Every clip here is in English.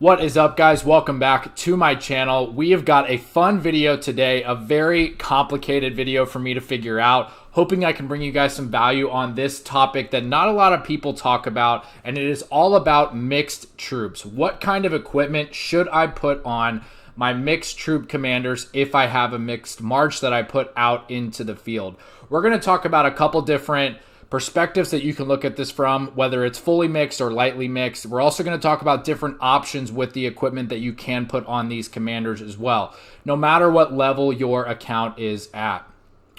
What is up, guys? Welcome back to my channel. We have got a fun video today, a very complicated video for me to figure out. Hoping I can bring you guys some value on this topic that not a lot of people talk about, and it is all about mixed troops. What kind of equipment should I put on my mixed troop commanders if I have a mixed march that I put out into the field? We're going to talk about a couple different perspectives that you can look at this from, whether it's fully mixed or lightly mixed. We're also going to talk about different options with the equipment that you can put on these commanders as well, no matter what level your account is at.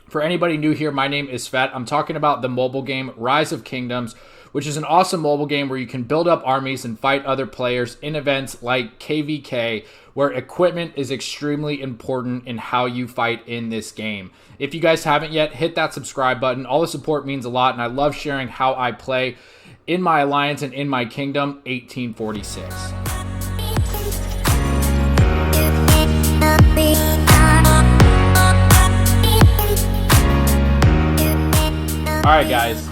For anybody new here, my name is Svett. I'm talking about the mobile game Rise of Kingdoms, which is an awesome mobile game where you can build up armies and fight other players in events like KVK, where equipment is extremely important in how you fight in this game. If you guys haven't yet, hit that subscribe button. All the support means a lot, and I love sharing how I play in my alliance and in my kingdom, 1846. All right, guys.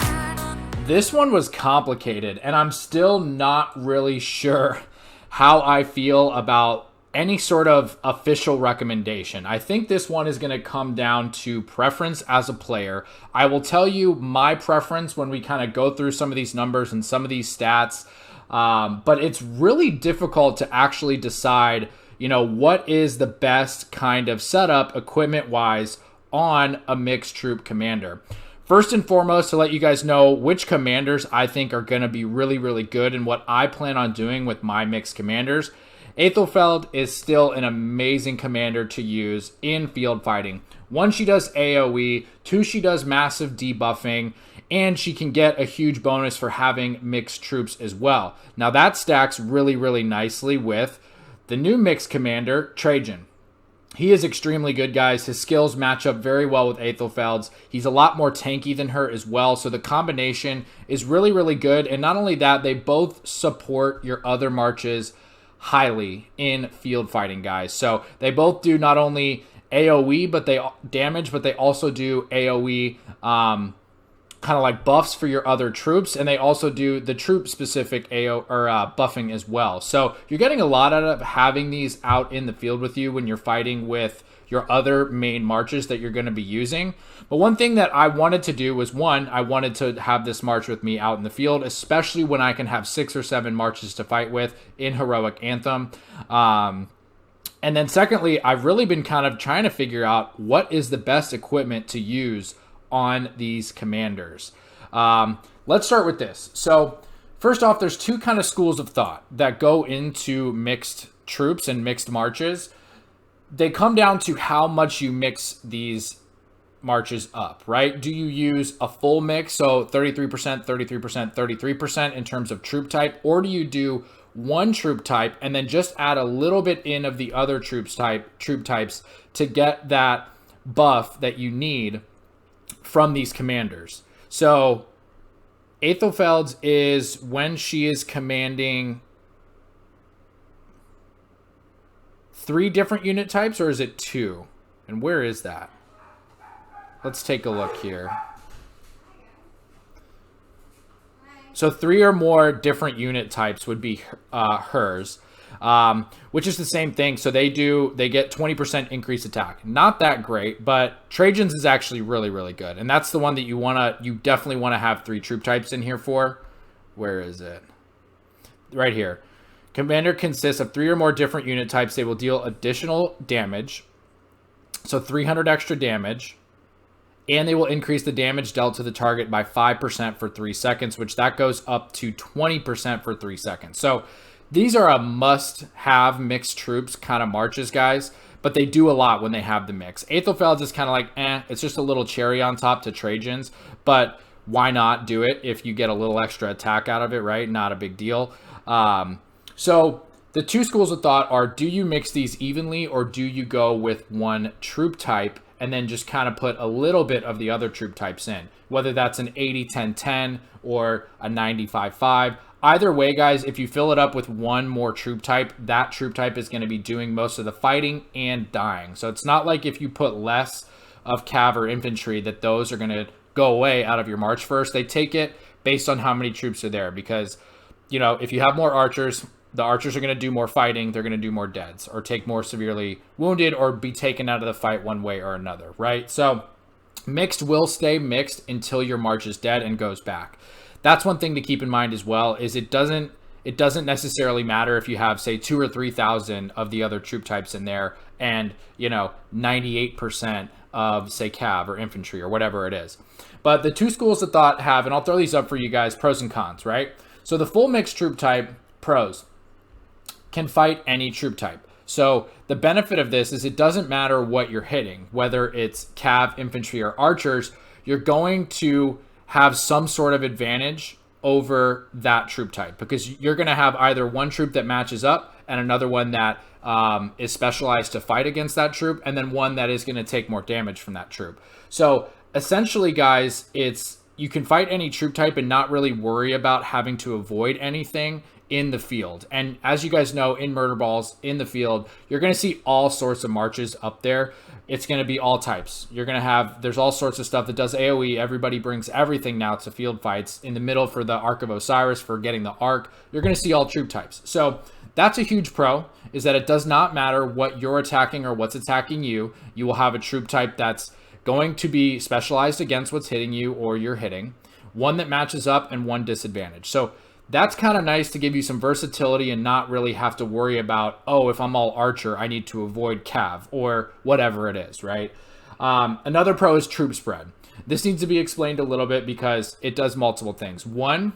This one was complicated, and I'm still not really sure how I feel about any sort of official recommendation. I think this one is going to come down to preference as a player. I will tell you my preference when we kind of go through some of these numbers and some of these stats, but it's really difficult to actually decide, what is the best kind of setup equipment-wise on a mixed troop commander. First and foremost, to let you guys know which commanders I think are going to be really, really good and what I plan on doing with my mixed commanders. Aethelfeld is still an amazing commander to use in field fighting. One, she does AoE. Two, she does massive debuffing. And she can get a huge bonus for having mixed troops as well. Now that stacks really, really nicely with the new mixed commander, TRAJAN. He is extremely good, guys. His skills match up very well with Aethelfeld's. He's a lot more tanky than her as well, so the combination is really, really good. And not only that, they both support your other marches highly in field fighting, guys. So they both do not only AoE, but they also do AoE kind of like buffs for your other troops, and they also do the troop specific buffing as well. So you're getting a lot out of having these out in the field with you when you're fighting with your other main marches that you're going to be using. But one thing that I wanted to do was, one, I wanted to have this march with me out in the field, especially when I can have 6 or 7 marches to fight with in Heroic Anthem. And then secondly, I've really been kind of trying to figure out what is the best equipment to use on these commanders. Let's start with this. So first off, there's two kind of schools of thought that go into mixed troops and mixed marches. They come down to how much you mix these marches up, right? Do you use a full mix, so 33%, 33%, 33% in terms of troop type, or do you do one troop type and then just add a little bit in of the other troop types to get that buff that you need from these commanders? So Aethelfeld's is when she is commanding 3 different unit types, or is it 2? And where is that? Let's take a look here. So 3 or more different unit types would be hers, which is the same thing. So they get 20% increased attack. Not that great, but TRAJAN's is actually really, really good. And that's the one that you definitely want to have 3 troop types in here for. Where is it? Right here. Commander consists of 3 or more different unit types. They will deal additional damage. So 300 extra damage. And they will increase the damage dealt to the target by 5% for 3 seconds, which that goes up to 20% for 3 seconds. So these are a must-have mixed troops kind of marches, guys, but they do a lot when they have the mix. Aethelfeld's is kind of like, it's just a little cherry on top to TRAJAN's, but why not do it if you get a little extra attack out of it, right? Not a big deal. So the two schools of thought are, do you mix these evenly, or do you go with one troop type and then just kind of put a little bit of the other troop types in, whether that's an 80-10-10 or a 95-5. Either way, guys, if you fill it up with one more troop type, that troop type is going to be doing most of the fighting and dying. So it's not like if you put less of cav or infantry that those are going to go away out of your march first. They take it based on how many troops are there, because, you know, if you have more archers, the archers are going to do more fighting, they're going to do more deads, or take more severely wounded, or be taken out of the fight one way or another, right? So mixed will stay mixed until your march is dead and goes back. That's one thing to keep in mind as well, is it doesn't necessarily matter if you have, say, 2 or 3,000 of the other troop types in there and, 98% of, say, cav or infantry or whatever it is. But the two schools of thought have, and I'll throw these up for you guys, pros and cons, right? So the full mixed troop type, pros, can fight any troop type. So the benefit of this is it doesn't matter what you're hitting, whether it's cav, infantry, or archers, you're going to have some sort of advantage over that troop type, because you're going to have either one troop that matches up and another one that is specialized to fight against that troop, and then one that is going to take more damage from that troop. So essentially, guys, you can fight any troop type and not really worry about having to avoid anything in the field. And as you guys know, in Murder Balls, in the field, you're going to see all sorts of marches up there. It's going to be all types. You're going to have, there's all sorts of stuff that does AoE. Everybody brings everything now to field fights. In the middle for the Ark of Osiris, for getting the Ark, you're going to see all troop types. So that's a huge pro, is that it does not matter what you're attacking or what's attacking you. You will have a troop type that's going to be specialized against what's hitting you or you're hitting, one that matches up, and one disadvantage. So that's kind of nice to give you some versatility and not really have to worry about, oh, if I'm all archer, I need to avoid cav or whatever it is, right? Another pro is troop spread. This needs to be explained a little bit because it does multiple things. One,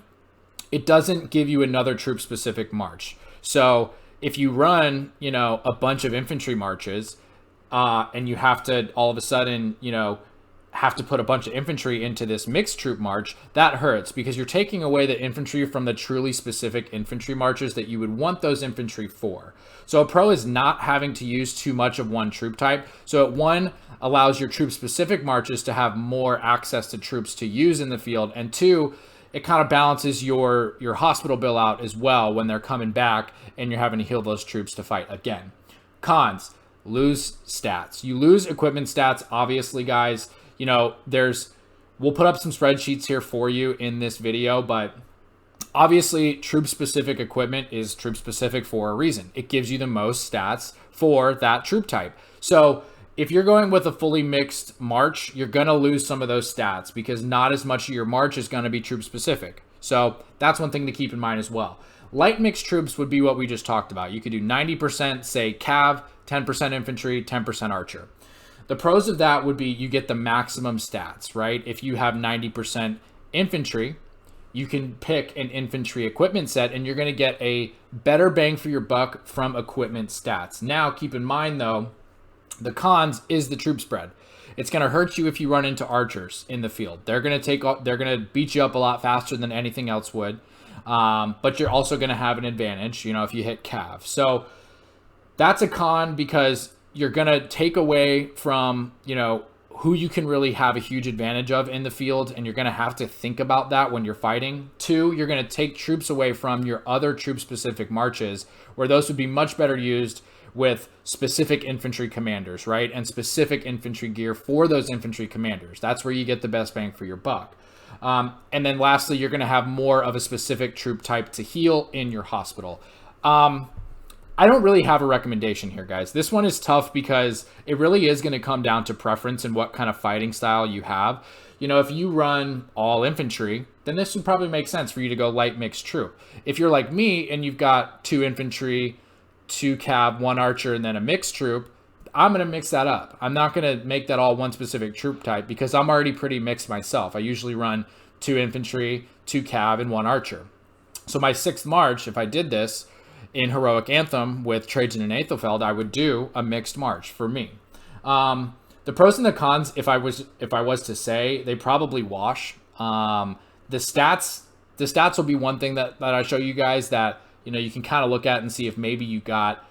it doesn't give you another troop specific march. So if you run, a bunch of infantry marches and you have to all of a sudden, have to put a bunch of infantry into this mixed troop march, that hurts because you're taking away the infantry from the truly specific infantry marches that you would want those infantry for. So a pro is not having to use too much of one troop type. So one allows your troop specific marches to have more access to troops to use in the field, and two, it kind of balances your hospital bill out as well when they're coming back and you're having to heal those troops to fight again. Cons: lose stats. You lose equipment stats, obviously, guys. We'll put up some spreadsheets here for you in this video, but obviously troop specific equipment is troop specific for a reason. It gives you the most stats for that troop type. So if you're going with a fully mixed march, you're going to lose some of those stats because not as much of your march is going to be troop specific. So that's one thing to keep in mind as well. Light mixed troops would be what we just talked about. You could do 90%, say, cav, 10% infantry, 10% archer. The pros of that would be you get the maximum stats, right? If you have 90% infantry, you can pick an infantry equipment set and you're going to get a better bang for your buck from equipment stats. Now, keep in mind, though, the cons is the troop spread. It's going to hurt you if you run into archers in the field. They're going to beat you up a lot faster than anything else would. But you're also going to have an advantage, if you hit cav. So that's a con because you're going to take away from, who you can really have a huge advantage of in the field, and you're going to have to think about that when you're fighting. Two, you're going to take troops away from your other troop-specific marches, where those would be much better used with specific infantry commanders, right? And specific infantry gear for those infantry commanders. That's where you get the best bang for your buck. And then lastly, you're going to have more of a specific troop type to heal in your hospital. I don't really have a recommendation here, guys. This one is tough because it really is going to come down to preference and what kind of fighting style you have. If you run all infantry, then this would probably make sense for you to go light mixed troop. If you're like me and you've got 2 infantry, 2 cav, 1 archer, and then a mixed troop, I'm going to mix that up. I'm not going to make that all one specific troop type because I'm already pretty mixed myself. I usually run 2 infantry, 2 cav, and 1 archer. So my 6th march, if I did this in Heroic Anthem with Trajan and Aethelfeld, I would do a mixed march for me. The pros and the cons, if I was to say, they probably wash. The stats will be one thing that I show you guys that you can kind of look at and see if maybe you got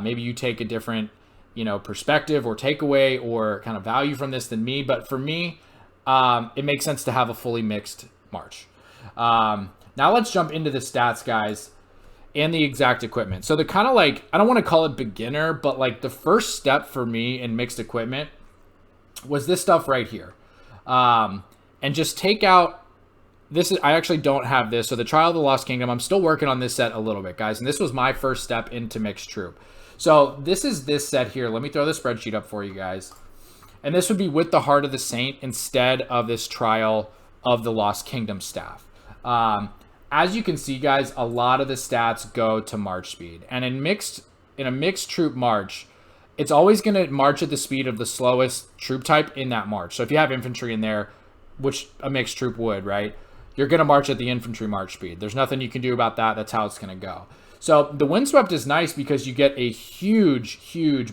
maybe you take a different perspective or takeaway or kind of value from this than me. But for me, it makes sense to have a fully mixed march. Now let's jump into the stats, guys, and the exact equipment. So the kind of I don't want to call it beginner, but the first step for me in mixed equipment was this stuff right here. And just take out this is, I actually don't have this. So the Trial of the Lost Kingdom, I'm still working on this set a little bit, guys. And this was my first step into mixed troop. So this is this set here. Let me throw the spreadsheet up for you guys. And this would be with the Heart of the Saint instead of this Trial of the Lost Kingdom staff. As you can see, guys, a lot of the stats go to march speed. And in a mixed troop march, it's always going to march at the speed of the slowest troop type in that march. So if you have infantry in there, which a mixed troop would, right? You're going to march at the infantry march speed. There's nothing you can do about that. That's how it's going to go. So the Windswept is nice because you get a huge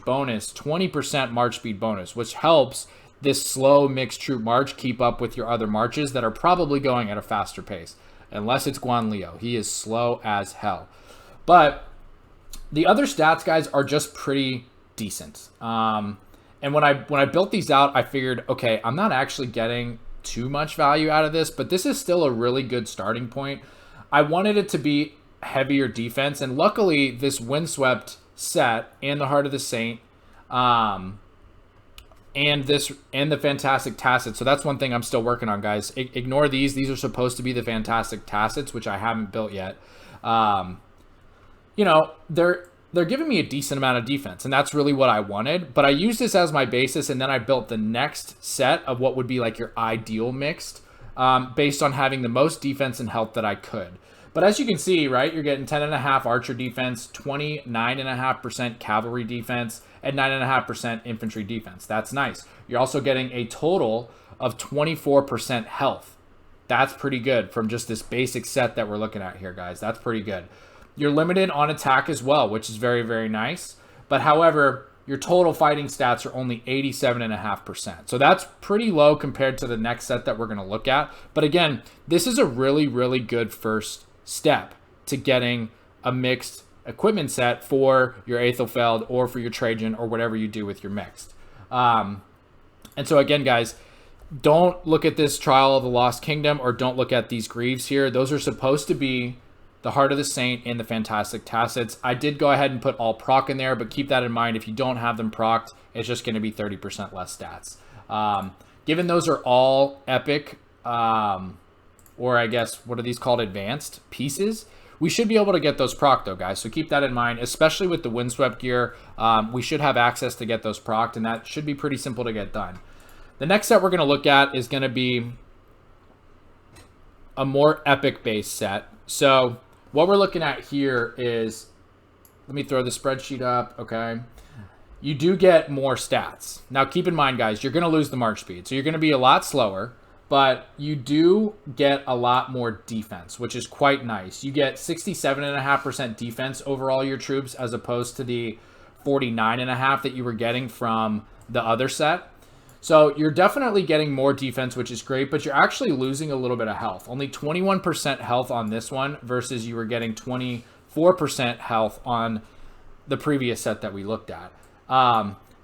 bonus, 20% march speed bonus, which helps this slow mixed troop march keep up with your other marches that are probably going at a faster pace. Unless it's Guan Leo. He is slow as hell. But the other stats, guys, are just pretty decent. And when I built these out, I figured, okay, I'm not actually getting too much value out of this, but this is still a really good starting point. I wanted it to be heavier defense, and luckily this Windswept set and the Heart of the Saint and the Fantastic Tacits. So that's one thing I'm still working on, guys. Ignore these. These are supposed to be the Fantastic Tacits, which I haven't built yet. You know, they're giving me a decent amount of defense, and that's really what I wanted. But I used this as my basis, and then I built the next set of what would be like your ideal mixed, based on having the most defense and health that I could. But as you can see, right, you're getting 10.5 archer defense, 29.5% cavalry defense, and 9.5% infantry defense. That's nice. You're also getting a total of 24% health. That's pretty good from just this basic set that we're looking at here, guys. That's pretty good. You're limited on attack as well, which is very nice. But however, your total fighting stats are only 87.5%. So that's pretty low compared to the next set that we're going to look at. But again, this is a really good first step to getting a mixed equipment set for your Aethelfeld or for your Trajan or whatever you do with your mixed. And so again, guys, don't look at this Trial of the Lost Kingdom or don't look at these Greaves here. Those are supposed to be the Heart of the Saint and the Fantastic Tacits. I did go ahead and put all proc in there, but keep that in mind. If you don't have them procced, it's just going to be 30% less stats. Given those are all epic, or I guess, what are these called? Advanced pieces. We should be able to get those proc though, guys. So keep that in mind, especially with the Windswept gear. We should have access to get those procced, and that should be pretty simple to get done. The next set we're going to look at is going to be a more epic base set. So what we're looking at here is, let me throw the spreadsheet up, okay? You do get more stats. Now keep in mind, guys, you're going to lose the march speed. So you're going to be a lot slower, but you do get a lot more defense, which is quite nice. You get 67.5% defense over all your troops as opposed to the 49.5% that you were getting from the other set. So you're definitely getting more defense, which is great, but you're actually losing a little bit of health. Only 21% health on this one versus you were getting 24% health on the previous set that we looked at.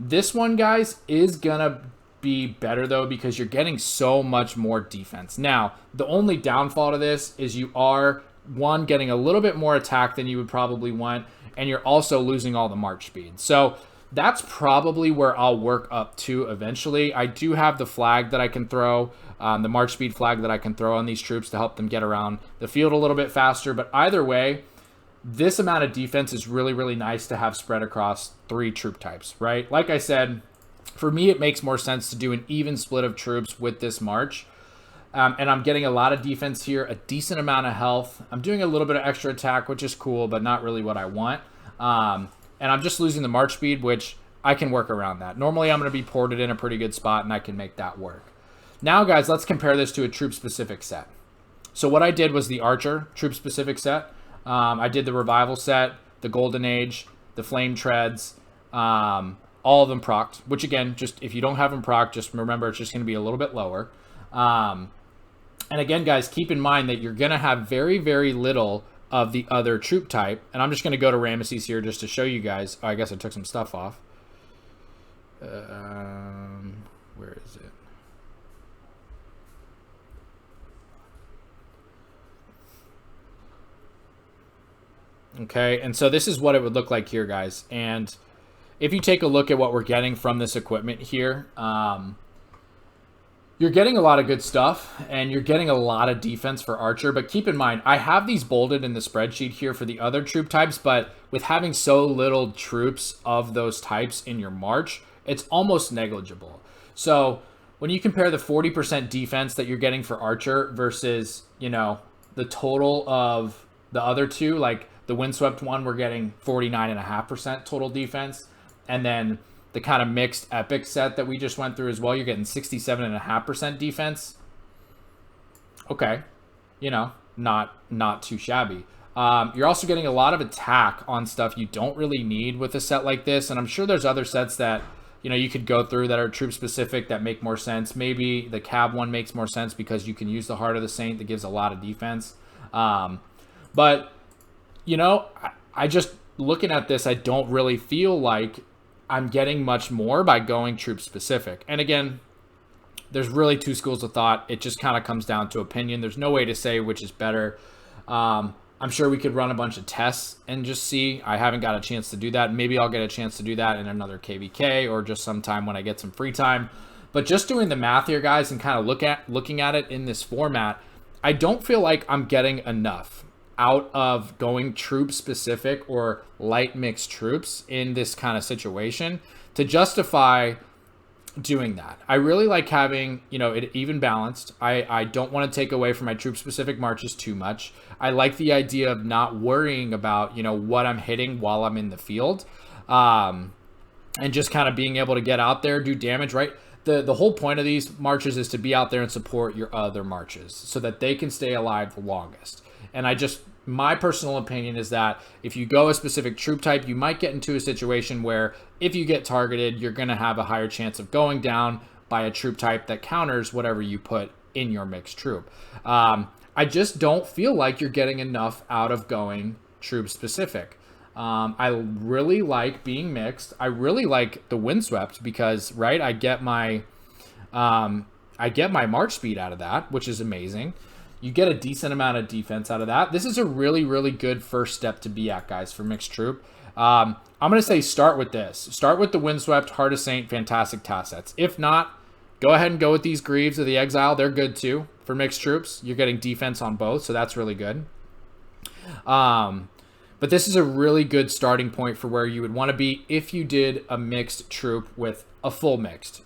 This one, guys, is going to be better, though, because you're getting so much more defense. Now, the only downfall to this is you are, one, getting a little bit more attack than you would probably want, and you're also losing all the march speed. So that's probably where I'll work up to eventually. I do have the flag that I can throw, the march speed flag that I can throw on these troops to help them get around the field a little bit faster. But either way, this amount of defense is really nice to have spread across 3 troop types, right? Like I said, for me, it makes more sense to do an even split of troops with this march. And I'm getting a lot of defense here, a decent amount of health. I'm doing a little bit of extra attack, which is cool, but not really what I want. And I'm just losing the march speed, which I can work around that. Normally, I'm going to be ported in a pretty good spot, and I can make that work. Now, guys, let's compare this to a troop-specific set. So what I did was the Archer troop-specific set. I did the Revival set, the Golden Age, the Flame Treads, all of them procced, which, again, just if you don't have them procced, just remember it's just going to be a little bit lower. And again, guys, keep in mind that you're going to have very little of the other troop type. And I'm just going to go to Ramesses here just to show you guys. Oh, I guess I took some stuff off. Where is it? Okay, and so this is what it would look like here, guys. And if you take a look at what we're getting from this equipment here, You're getting a lot of good stuff, and you're getting a lot of defense for Archer, but keep in mind, I have these bolded in the spreadsheet here for the other troop types, but with having so little troops of those types in your March, it's almost negligible. So when you compare the 40% defense that you're getting for Archer versus, you know, the total of the other two, like the Windswept one, we're getting 49.5% total defense, and then the kind of mixed epic set that we just went through as well, you're getting 67.5% defense. Okay, you know, not too shabby. You're also getting a lot of attack on stuff you don't really need with a set like this, and I'm sure there's other sets that, you know, you could go through that are troop specific that make more sense. Maybe the cab one makes more sense because you can use the Heart of the Saint that gives a lot of defense. But, you know, I just, looking at this, I don't really feel like I'm getting much more by going troop specific. And again, there's really two schools of thought. It just kind of comes down to opinion. There's no way to say which is better. I'm sure we could run a bunch of tests and just see. I haven't got a chance to do that. Maybe I'll get a chance to do that in another KVK or just sometime when I get some free time. But just doing the math here, guys, and kind of looking at it in this format, I don't feel like I'm getting enough out of going troop specific or light mixed troops in this kind of situation to justify doing that. I really like having, you know, it even balanced. I don't want to take away from my troop specific marches too much. I like the idea of not worrying about, you know, what I'm hitting while I'm in the field, and just kind of being able to get out there, do damage, right? The whole point of these marches is to be out there and support your other marches so that they can stay alive the longest. And my personal opinion is that if you go a specific troop type, you might get into a situation where if you get targeted, you're going to have a higher chance of going down by a troop type that counters whatever you put in your mixed troop. I just don't feel like you're getting enough out of going troop specific. I really like being mixed. I really like the Windswept because, right, I get my march speed out of that, which is amazing. You get a decent amount of defense out of that. This is a really, really good first step to be at, guys, for mixed troop. I'm going to say start with this. Start with the Windswept, Heart of Saint, fantastic task sets. If not, go ahead and go with these Greaves of the Exile. They're good too for mixed troops. You're getting defense on both, so that's really good. But this is a really good starting point for where you would want to be if you did a mixed troop with a full mixed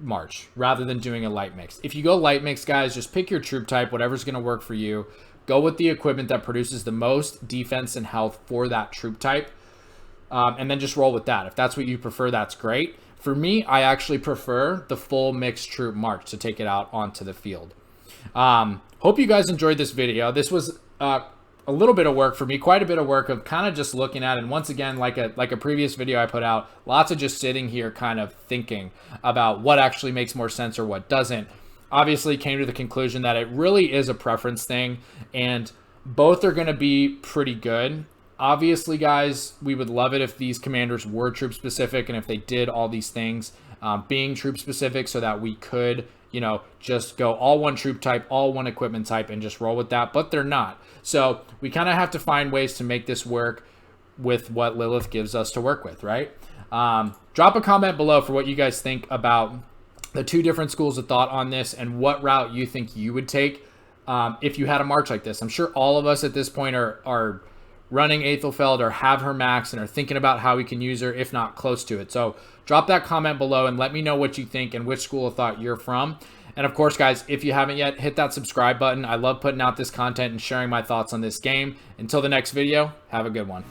march rather than doing a light mix. If you go light mix, guys, just pick your troop type, whatever's going to work for you. Go with the equipment that produces the most defense and health for that troop type, and then just roll with that. If that's what you prefer, that's great. For me, I actually prefer the full mixed troop march to take it out onto the field. Hope you guys enjoyed this video. This was a little bit of work for me, quite a bit of work of kind of just looking at it. And once again, like a previous video I put out, lots of just sitting here kind of thinking about what actually makes more sense or what doesn't. Obviously came to the conclusion that it really is a preference thing and both are going to be pretty good. Obviously, guys, we would love it if these commanders were troop specific and if they did all these things being troop specific so that we could, you know, just go all one troop type, all one equipment type and just roll with that, but they're not. So we kind of have to find ways to make this work with what Lilith gives us to work with, right? Drop a comment below for what you guys think about the two different schools of thought on this and what route you think you would take if you had a march like this. I'm sure all of us at this point are running Aethelfeld or have her max and are thinking about how we can use her, if not close to it. So drop that comment below and let me know what you think and which school of thought you're from. And of course, guys, if you haven't yet, hit that subscribe button. I love putting out this content and sharing my thoughts on this game. Until the next video, have a good one.